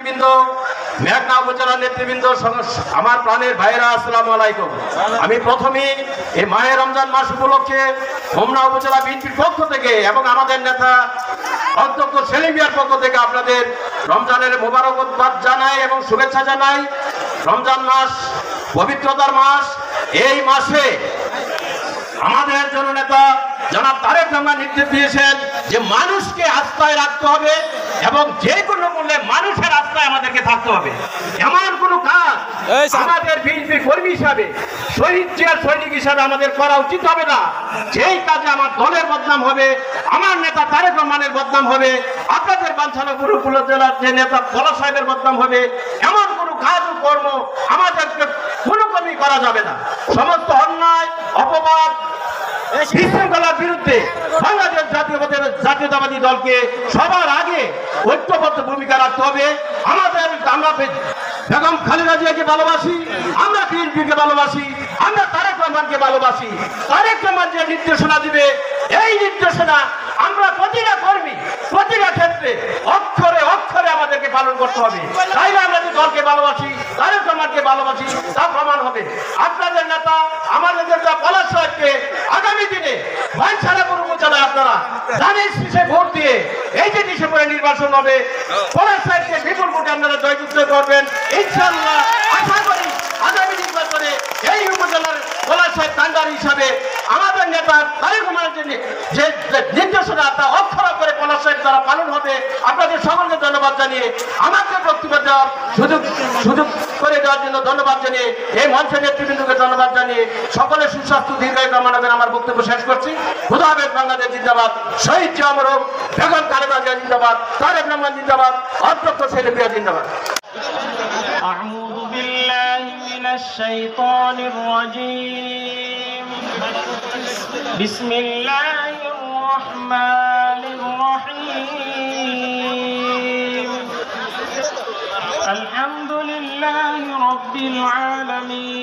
নেতৃবৃন্দ, মেঘনা উপজেলার নেতৃবৃন্দ, আমার প্রাণের ভাইয়েরা, আসসালামু আলাইকুম। আমি প্রথমেই এই মাহে রমজান মাস উপলক্ষে হোমনা উপজেলা বিএনপির পক্ষ থেকে এবং আমাদের নেতা অধ্যক্ষ সেলিম মিয়ার পক্ষ থেকে আপনাদের রমজানের মোবারকবাদ জানাই এবং শুভেচ্ছা জানাই। রমজান মাস পবিত্রতার মাস। এই মাসে আমাদের জননেতা জনাব তারেক রহমান নির্দেশ দিয়েছেন যে মানুষকে আস্থায় রাখতে হবে এবং যে কোনো মূল্যে মানুষের আস্থায় আমাদেরকে থাকতে হবে। এমন কোনো কাজ আমাদের বিএনপি কর্মী হিসাবে, শহীদ জিয়ার সৈনিক হিসাবে আমাদের করা উচিত হবে না। যেই কাজে আমার দলের বদনাম হবে, আমার নেতা তারেক রহমানের বদনাম হবে, আপনাদের বাঞ্ছারাপুর উপজেলার যে নেতা বলা সাহেবের বদনাম হবে, এমন কোনো কাজ ও কর্ম আমাদেরকে কোনো কমই করা যাবে না। সমস্ত অন্যায়, অপবাদ, বিশৃঙ্খলার বিরুদ্ধে বাংলাদেশ জাতীয়তাবাদী দলকে সবার আগে ঐক্যবদ্ধ ভূমিকা রাখতে হবে। আমরা বেগম খালেদা জিয়াকে ভালোবাসি, আমরা বিএনপিকে ভালোবাসি, আমরা তারেক রহমানকে ভালোবাসি। তারেক রহমান যে নির্দেশনা দিবে, এই নির্দেশনা আমরা প্রতিটা কর্মী, প্রতিটা ক্ষেত্রে অক্ষরে অক্ষরে আমাদেরকে পালন করতে হবে। তাইলে আমরা যে দলকে ভালোবাসি, তারেক রহমানকে ভালোবাসি, তা প্রমাণ হবে। আপনাদের নেতা আমাদের নেতা পলাশ সাহেবকে আগামী দিনে বাঞ্ছারাপুর উপজেলায় আপনারা ধানের শীষে ভোট দিয়ে, এই যে ডিসেম্বরে নির্বাচন হবে, পলাশ সাহেবকে বিপুল ভোটে আপনারা জয়যুক্ত করবেন ইনশাআল্লাহ। আশা করি আগামী নির্বাচনে এই উপজেলার পলাশ সাহেব কান্ডারি হিসাবে আমাদের নেতা তারেক রহমানের জন্য যে নির্দেশনা তা অক্ষর করে পলাশ সাহেব দ্বারা পালন হবে। আপনাদের সকলকে ধন্যবাদ জানিয়ে, আমাকে বক্তব্য দেওয়ার সুযোগ করে দেওয়ার জন্য ধন্যবাদ জানিয়ে, এই মঞ্চের নেতৃবৃন্দকে ধন্যবাদ জানিয়ে সকলের সুস্বাস্থ্য দীর্ঘায়ু কামনা করে আমার বক্তব্য শেষ করছি। খোদা হাফেজ। বাংলাদেশ জিন্দাবাদ। শহীদ জিয়া অমর হোক। বেগম খালেদা জিয়া জিন্দাবাদ। তারেক রহমান জিন্দাবাদ। অধ্যক্ষ সেলিম মিয়া জিন্দাবাদ। أعوذ بالله من الشيطان الرجيم. بسم الله الرحمن الرحيم. الحمد لله رب العالمين.